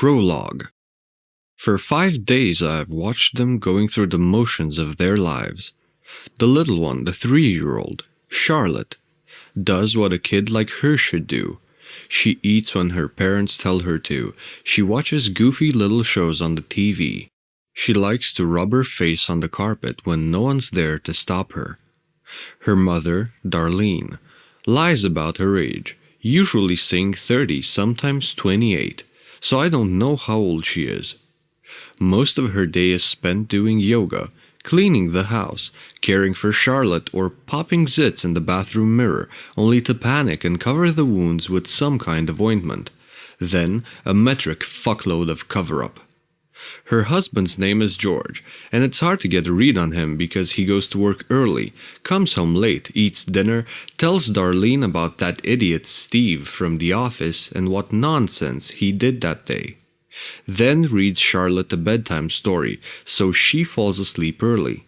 Prologue. For 5 days I have watched them going through the motions of their lives. The little one, the 3-year-old, Charlotte, does what a kid like her should do. She eats when her parents tell her to. She watches goofy little shows on the TV. She likes to rub her face on the carpet when no one's there to stop her. Her mother, Darlene, lies about her age, usually saying 30, sometimes 28, so I don't know how old she is. Most of her day is spent doing yoga, cleaning the house, caring for Charlotte, or popping zits in the bathroom mirror, only to panic and cover the wounds with some kind of ointment. Then, a metric fuckload of cover-up. Her husband's name is George, and it's hard to get a read on him because he goes to work early, comes home late, eats dinner, tells Darlene about that idiot Steve from the office and what nonsense he did that day. Then reads Charlotte a bedtime story, so she falls asleep early.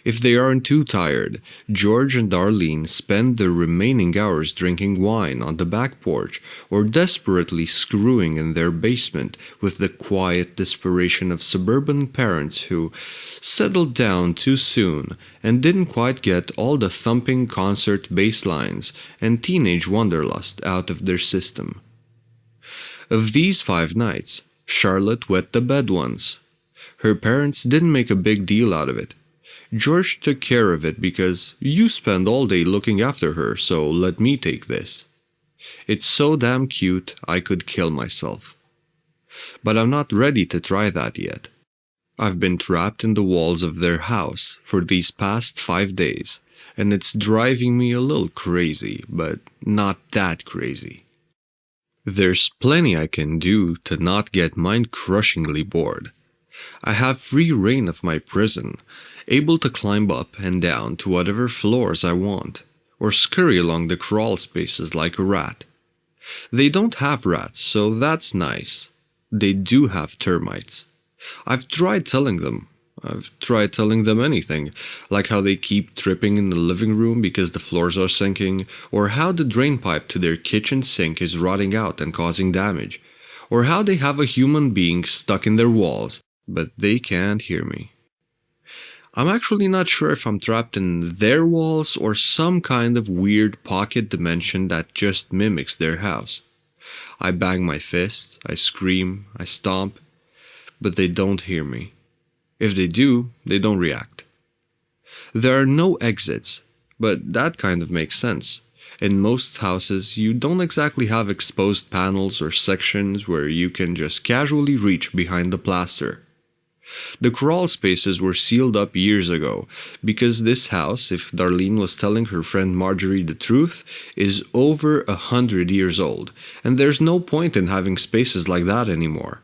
If they aren't too tired, George and Darlene spend their remaining hours drinking wine on the back porch or desperately screwing in their basement with the quiet desperation of suburban parents who settled down too soon and didn't quite get all the thumping concert bass lines and teenage wanderlust out of their system. Of these 5 nights, Charlotte wet the bed once. Her parents didn't make a big deal out of it. George took care of it because you spend all day looking after her, so let me take this. It's so damn cute I could kill myself. But I'm not ready to try that yet. I've been trapped in the walls of their house for these past 5 days, and it's driving me a little crazy, but not that crazy. There's plenty I can do to not get mind-crushingly bored. I have free reign of my prison, able to climb up and down to whatever floors I want, or scurry along the crawl spaces like a rat. They don't have rats, so that's nice. They do have termites. I've tried telling them anything, like how they keep tripping in the living room because the floors are sinking, or how the drain pipe to their kitchen sink is rotting out and causing damage, or how they have a human being stuck in their walls, but they can't hear me. I'm actually not sure if I'm trapped in their walls or some kind of weird pocket dimension that just mimics their house. I bang my fists, I scream, I stomp, but they don't hear me. If they do, they don't react. There are no exits, but that kind of makes sense. In most houses, you don't exactly have exposed panels or sections where you can just casually reach behind the plaster. The crawl spaces were sealed up years ago because this house, if Darlene was telling her friend Marjorie the truth, is over 100 years old, and there's no point in having spaces like that anymore.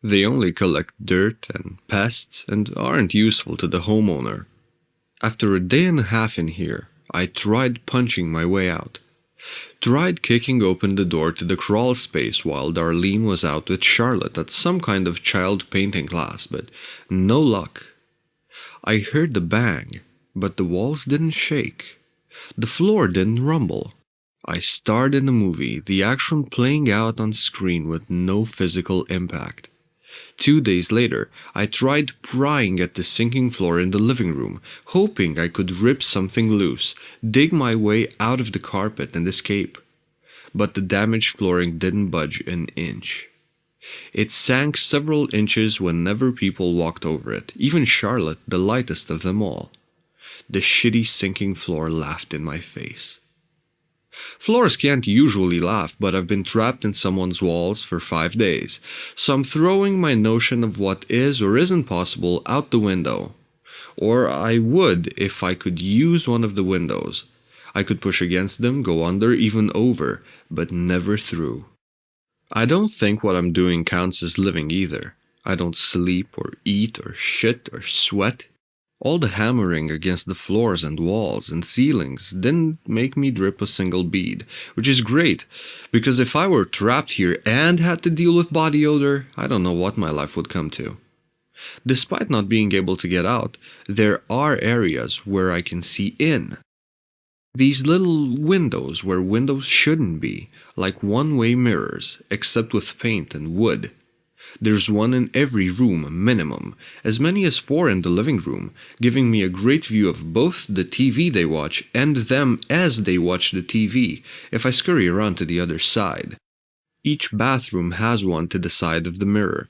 They only collect dirt and pests and aren't useful to the homeowner. After a day and a half in here, I tried punching my way out. Tried kicking open the door to the crawl space while Darlene was out with Charlotte at some kind of child painting class, but no luck. I heard the bang, but the walls didn't shake. The floor didn't rumble. I starred in a movie, the action playing out on screen with no physical impact. 2 days later, I tried prying at the sinking floor in the living room, hoping I could rip something loose, dig my way out of the carpet and escape. But the damaged flooring didn't budge an inch. It sank several inches whenever people walked over it, even Charlotte, the lightest of them all. The shitty sinking floor laughed in my face. Floors can't usually laugh, but I've been trapped in someone's walls for 5 days, so I'm throwing my notion of what is or isn't possible out the window. Or I would if I could use one of the windows. I could push against them, go under, even over, but never through. I don't think what I'm doing counts as living either. I don't sleep or eat or shit or sweat. All the hammering against the floors and walls and ceilings didn't make me drip a single bead, which is great, because if I were trapped here and had to deal with body odor, I don't know what my life would come to. Despite not being able to get out, there are areas where I can see in. These little windows where windows shouldn't be, like one-way mirrors, except with paint and wood. There's one in every room, minimum, as many as 4 in the living room, giving me a great view of both the TV they watch and them as they watch the TV, if I scurry around to the other side. Each bathroom has one to the side of the mirror,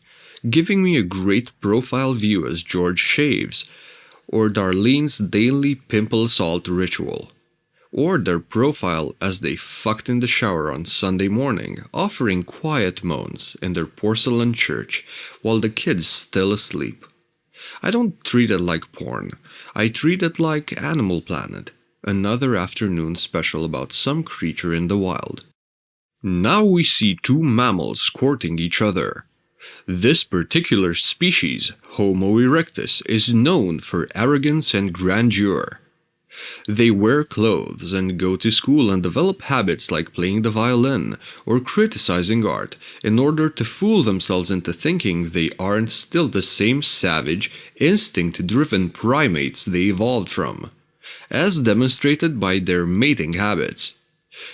giving me a great profile view as George shaves, or Darlene's daily pimple salt ritual, or their profile as they fucked in the shower on Sunday morning, offering quiet moans in their porcelain church while the kid's still asleep. I don't treat it like porn. I treat it like Animal Planet, another afternoon special about some creature in the wild. Now we see 2 mammals courting each other. This particular species, Homo erectus, is known for arrogance and grandeur. They wear clothes and go to school and develop habits like playing the violin or criticizing art in order to fool themselves into thinking they aren't still the same savage, instinct-driven primates they evolved from, as demonstrated by their mating habits.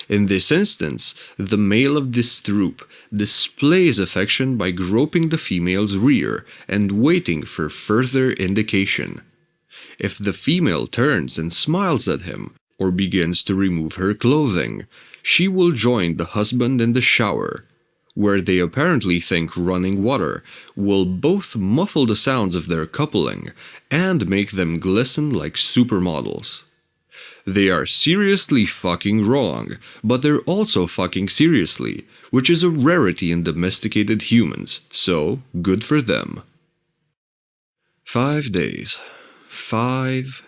In this instance, the male of this troop displays affection by groping the female's rear and waiting for further indication. If the female turns and smiles at him, or begins to remove her clothing, she will join the husband in the shower, where they apparently think running water will both muffle the sounds of their coupling and make them glisten like supermodels. They are seriously fucking wrong, but they're also fucking seriously, which is a rarity in domesticated humans, so good for them. 5 days. 5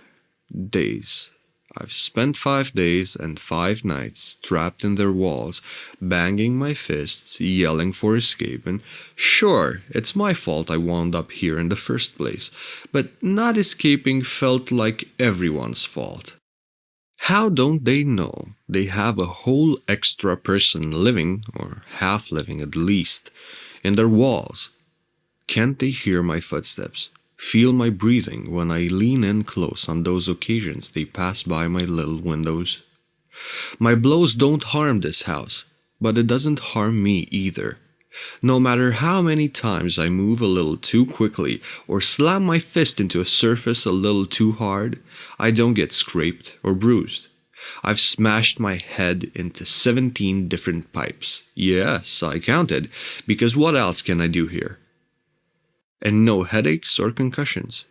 days. I've spent 5 days and 5 nights trapped in their walls, banging my fists, yelling for escape, and sure, it's my fault I wound up here in the first place, but not escaping felt like everyone's fault. How don't they know they have a whole extra person living, or half living at least, in their walls? Can't they hear my footsteps, feel my breathing when I lean in close on those occasions they pass by my little windows? My blows don't harm this house, but it doesn't harm me either. No matter how many times I move a little too quickly or slam my fist into a surface a little too hard, I don't get scraped or bruised. I've smashed my head into 17 different pipes. Yes, I counted, because what else can I do here? And no headaches or concussions.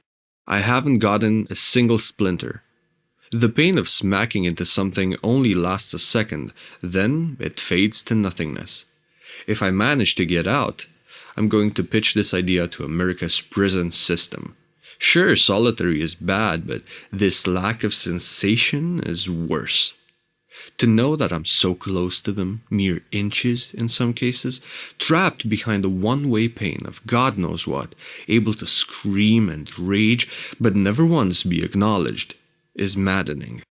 I haven't gotten a single splinter. The pain of smacking into something only lasts a second, then it fades to nothingness. If I manage to get out, I'm going to pitch this idea to America's prison system. Sure, solitary is bad, but this lack of sensation is worse. To know that I'm so close to them, mere inches in some cases, trapped behind a one-way pane of God knows what, able to scream and rage, but never once be acknowledged, is maddening.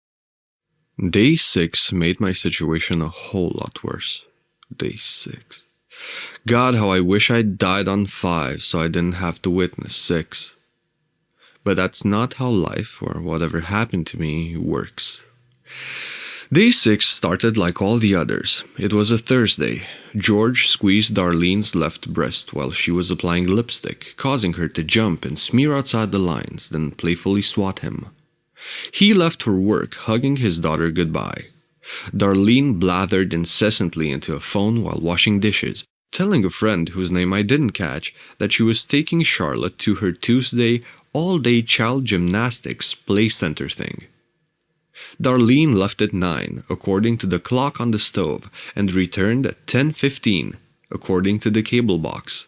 Day 6 made my situation a whole lot worse. Day 6. God, how I wish I'd died on 5 so I didn't have to witness 6. But that's not how life, or whatever happened to me, works. Day 6 started like all the others. It was a Thursday. George squeezed Darlene's left breast while she was applying lipstick, causing her to jump and smear outside the lines, then playfully swat him. He left for work, hugging his daughter goodbye. Darlene blathered incessantly into a phone while washing dishes, telling a friend whose name I didn't catch that she was taking Charlotte to her Tuesday all-day child gymnastics play center thing. Darlene left at 9, according to the clock on the stove, and returned at 10:15, according to the cable box.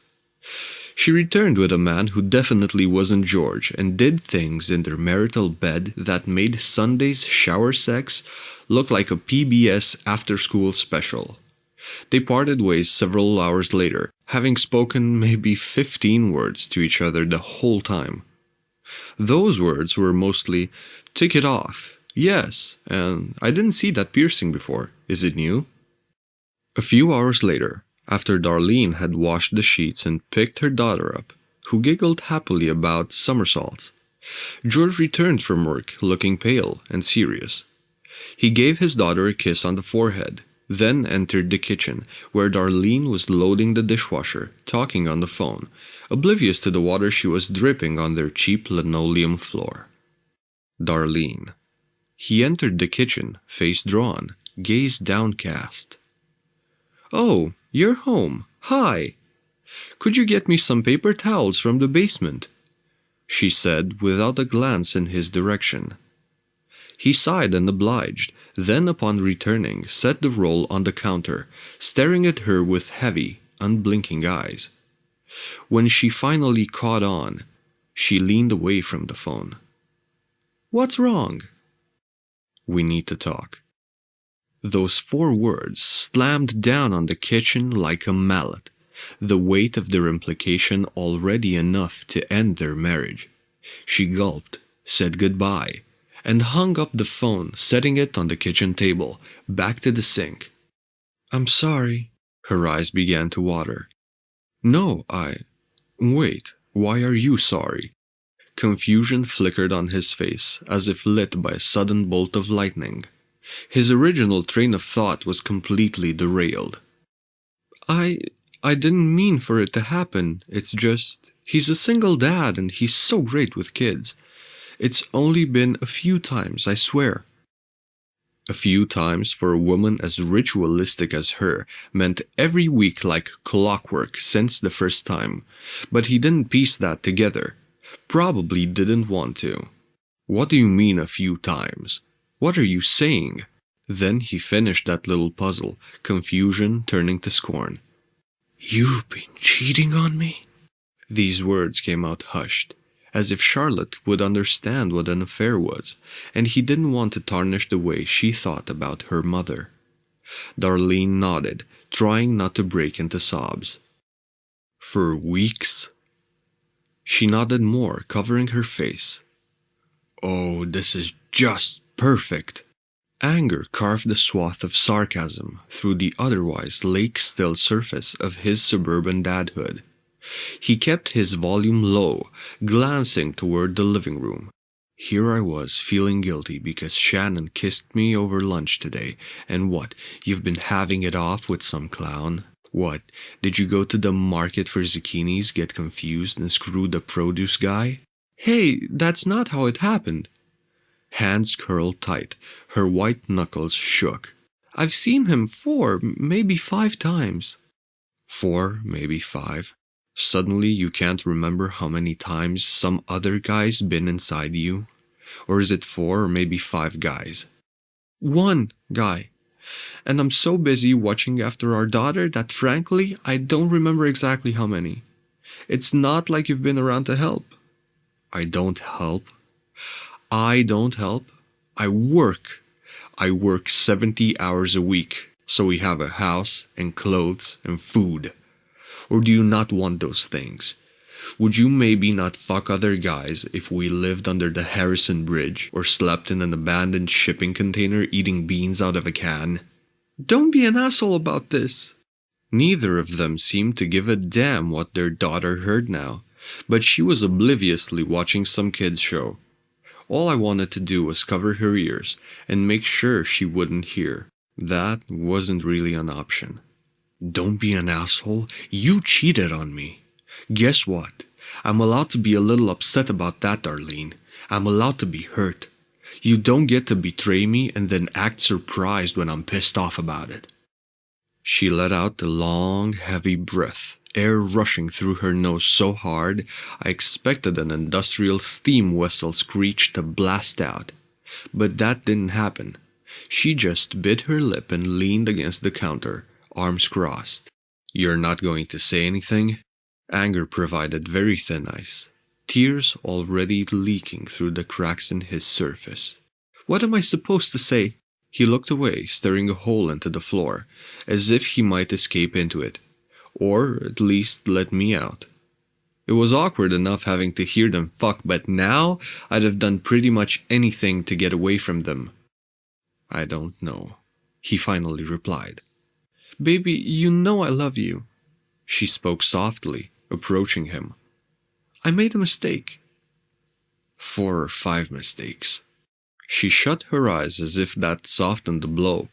She returned with a man who definitely wasn't George and did things in their marital bed that made Sunday's shower sex look like a PBS after-school special. They parted ways several hours later, having spoken maybe 15 words to each other the whole time. Those words were mostly, "Take it off." "Yes, and I didn't see that piercing before. Is it new?" A few hours later, after Darlene had washed the sheets and picked her daughter up, who giggled happily about somersaults, George returned from work looking pale and serious. He gave his daughter a kiss on the forehead, then entered the kitchen, where Darlene was loading the dishwasher, talking on the phone, oblivious to the water she was dripping on their cheap linoleum floor. Darlene. He entered the kitchen, face drawn, gaze downcast. "Oh, you're home. Hi. Could you get me some paper towels from the basement?" she said without a glance in his direction. He sighed and obliged, then upon returning set the roll on the counter, staring at her with heavy, unblinking eyes. When she finally caught on, she leaned away from the phone. "What's wrong?" "We need to talk." Those 4 words slammed down on the kitchen like a mallet, the weight of their implication already enough to end their marriage. She gulped, said goodbye, and hung up the phone, setting it on the kitchen table, back to the sink. "I'm sorry." Her eyes began to water. "No, Wait, why are you sorry?" Confusion flickered on his face, as if lit by a sudden bolt of lightning. His original train of thought was completely derailed. I didn't mean for it to happen. It's just, he's a single dad and he's so great with kids. It's only been a few times, I swear." A few times for a woman as ritualistic as her meant every week like clockwork since the first time, but he didn't piece that together. Probably didn't want to. "What do you mean a few times? What are you saying?" Then he finished that little puzzle, confusion turning to scorn. "You've been cheating on me?" These words came out hushed, as if Charlotte would understand what an affair was, and he didn't want to tarnish the way she thought about her mother. Darlene nodded, trying not to break into sobs. "For weeks?" She nodded more, covering her face. "Oh, this is just perfect." Anger carved a swath of sarcasm through the otherwise lake-still surface of his suburban dadhood. He kept his volume low, glancing toward the living room. Here I was, feeling guilty because Shannon kissed me over lunch today, and what, you've been having it off with some clown? What, did you go to the market for zucchinis, get confused, and screw the produce guy? Hey, that's not how it happened. Hands curled tight, her white knuckles shook. I've seen him 4, maybe 5 times. 4, maybe 5. Suddenly you can't remember how many times some other guy's been inside you? Or is it 4 or maybe 5 guys? 1 guy. And I'm so busy watching after our daughter that frankly, I don't remember exactly how many. It's not like you've been around to help. I don't help. I don't help. I work. I work 70 hours a week, so we have a house and clothes and food. Or do you not want those things? Would you maybe not fuck other guys if we lived under the Harrison Bridge or slept in an abandoned shipping container eating beans out of a can? Don't be an asshole about this. Neither of them seemed to give a damn what their daughter heard now, but she was obliviously watching some kids show. All I wanted to do was cover her ears and make sure she wouldn't hear. That wasn't really an option. Don't be an asshole. You cheated on me. Guess what? I'm allowed to be a little upset about that, Darlene. I'm allowed to be hurt. You don't get to betray me and then act surprised when I'm pissed off about it. She let out a long, heavy breath, air rushing through her nose so hard I expected an industrial steam whistle screech to blast out. But that didn't happen. She just bit her lip and leaned against the counter, arms crossed. You're not going to say anything? Anger provided very thin ice, tears already leaking through the cracks in his surface. What am I supposed to say? He looked away, staring a hole into the floor, as if he might escape into it, or at least let me out. It was awkward enough having to hear them fuck, but now I'd have done pretty much anything to get away from them. I don't know, he finally replied. Baby, you know I love you. She spoke softly, approaching him. I made a mistake. 4 or 5 mistakes. She shut her eyes as if that softened the blow.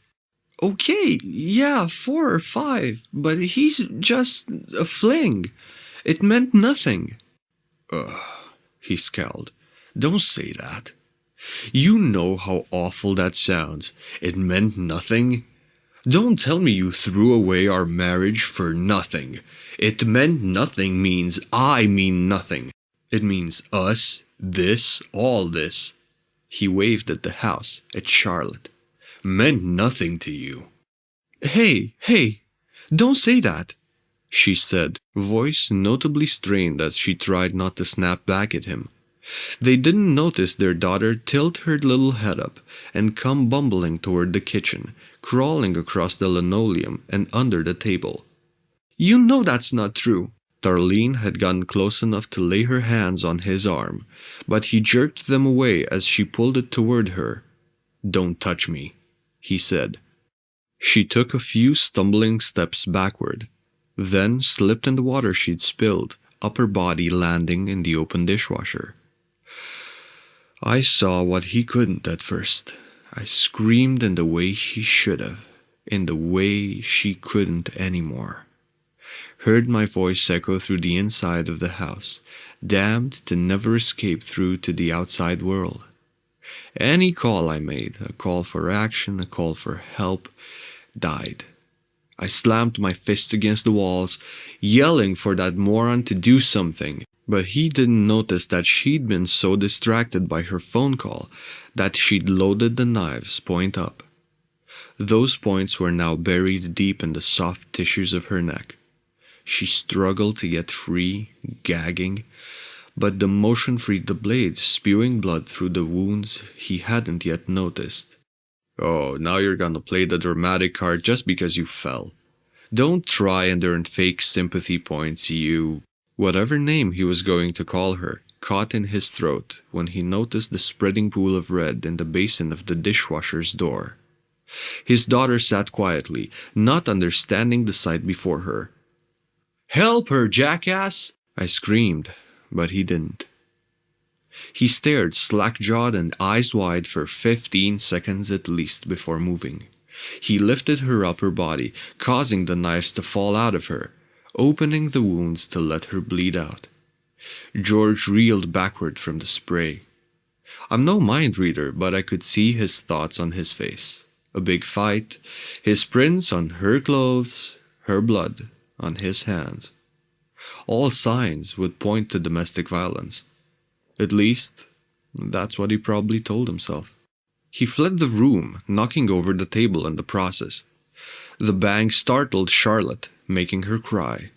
Okay, yeah, 4 or 5, but he's just a fling. It meant nothing. Ugh, he scowled. Don't say that. You know how awful that sounds. It meant nothing. Don't tell me you threw away our marriage for nothing. It meant nothing means I mean nothing. It means us, this, all this. He waved at the house, at Charlotte. Meant nothing to you. Hey, don't say that, she said, voice notably strained as she tried not to snap back at him. They didn't notice their daughter tilt her little head up and come bumbling toward the kitchen, crawling across the linoleum and under the table. You know that's not true. Darlene had gotten close enough to lay her hands on his arm, but he jerked them away as she pulled it toward her. Don't touch me, he said. She took a few stumbling steps backward, then slipped in the water she'd spilled, upper body landing in the open dishwasher. I saw what he couldn't at first. I screamed in the way he should have, in the way she couldn't anymore. Heard my voice echo through the inside of the house, damned to never escape through to the outside world. Any call I made, a call for action, a call for help, died. I slammed my fist against the walls, yelling for that moron to do something, but he didn't notice that she'd been so distracted by her phone call that she'd loaded the knives point up. Those points were now buried deep in the soft tissues of her neck. She struggled to get free, gagging, but the motion freed the blades, spewing blood through the wounds he hadn't yet noticed. Oh, now you're gonna play the dramatic card just because you fell. Don't try and earn fake sympathy points, you... Whatever name he was going to call her caught in his throat when he noticed the spreading pool of red in the basin of the dishwasher's door. His daughter sat quietly, not understanding the sight before her. "Help her, jackass!" I screamed, but he didn't. He stared slack-jawed and eyes wide for 15 seconds at least before moving. He lifted her upper body, causing the knives to fall out of her, opening the wounds to let her bleed out. George reeled backward from the spray. I'm no mind reader, but I could see his thoughts on his face. A big fight, his prints on her clothes, her blood on his hands. All signs would point to domestic violence. At least, that's what he probably told himself. He fled the room, knocking over the table in the process. The bang startled Charlotte, making her cry.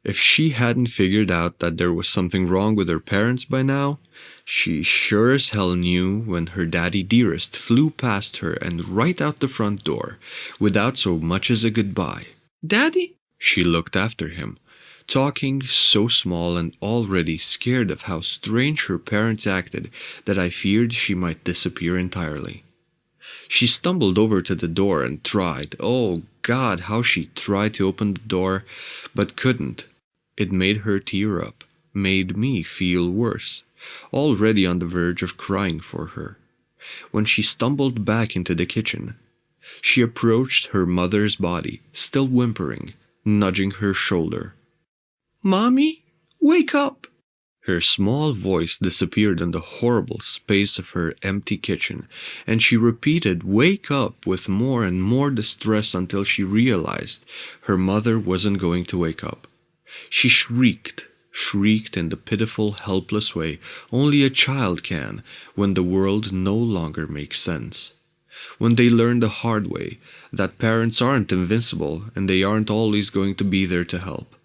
If she hadn't figured out that there was something wrong with her parents by now, she sure as hell knew when her daddy dearest flew past her and right out the front door, without so much as a goodbye. "Daddy?" She looked after him, talking so small and already scared of how strange her parents acted that I feared she might disappear entirely. She stumbled over to the door and tried, oh God, how she tried to open the door, but couldn't. It made her tear up, made me feel worse, already on the verge of crying for her. When she stumbled back into the kitchen, she approached her mother's body, still whimpering, nudging her shoulder. "Mommy, wake up!" Her small voice disappeared in the horrible space of her empty kitchen, and she repeated "wake up" with more and more distress until she realized her mother wasn't going to wake up. She shrieked in the pitiful, helpless way only a child can when the world no longer makes sense. When they learn the hard way that parents aren't invincible and they aren't always going to be there to help.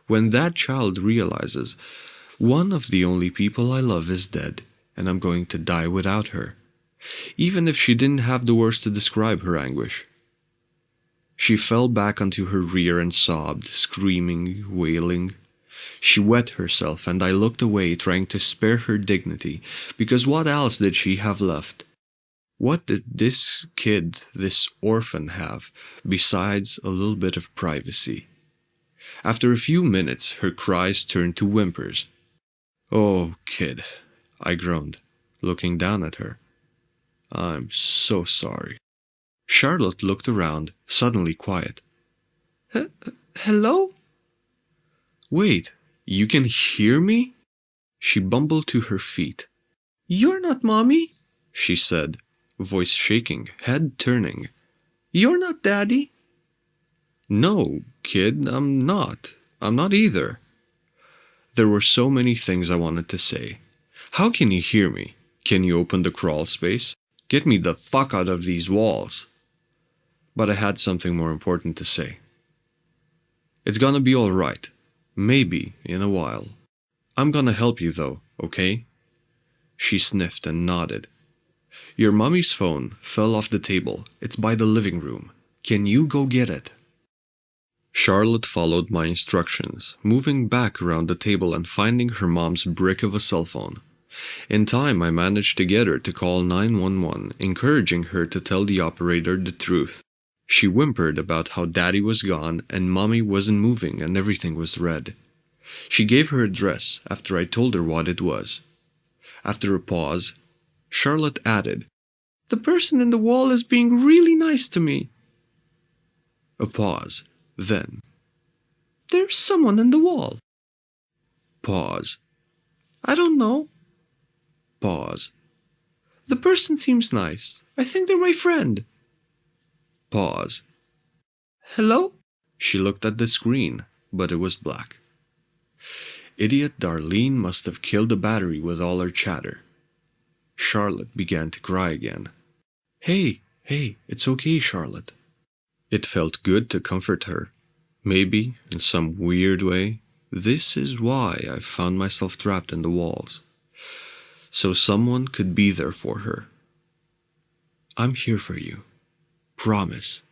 When that child realizes, one of the only people I love is dead, and I'm going to die without her, even if she didn't have the words to describe her anguish. She fell back onto her rear and sobbed, screaming, wailing. She wet herself, and I looked away, trying to spare her dignity, because what else did she have left? What did this kid, this orphan, have, besides a little bit of privacy? After a few minutes, her cries turned to whimpers. "Oh, kid," I groaned, looking down at her. "I'm so sorry." Charlotte looked around, suddenly quiet. Hello? Wait, you can hear me? She bumbled to her feet. You're not Mommy, she said, voice shaking, head turning. You're not Daddy. No, kid, I'm not. I'm not either. There were so many things I wanted to say. How can you hear me? Can you open the crawl space? Get me the fuck out of these walls. But I had something more important to say. It's gonna be alright. Maybe in a while. I'm gonna help you though, okay? She sniffed and nodded. Your mommy's phone fell off the table. It's by the living room. Can you go get it? Charlotte followed my instructions, moving back around the table and finding her mom's brick of a cell phone. In time, I managed to get her to call 911, encouraging her to tell the operator the truth. She whimpered about how Daddy was gone and Mommy wasn't moving and everything was red. She gave her address after I told her what it was. After a pause, Charlotte added, The person in the wall is being really nice to me. A pause. Then, There's someone in the wall. Pause. I don't know. Pause. The person seems nice. I think they're my friend. Pause. Hello? She looked at the screen, but it was black. Idiot Darlene must have killed the battery with all her chatter. Charlotte began to cry again. Hey, it's okay, Charlotte. It felt good to comfort her. Maybe, in some weird way, this is why I found myself trapped in the walls. So someone could be there for her. I'm here for you. Promise.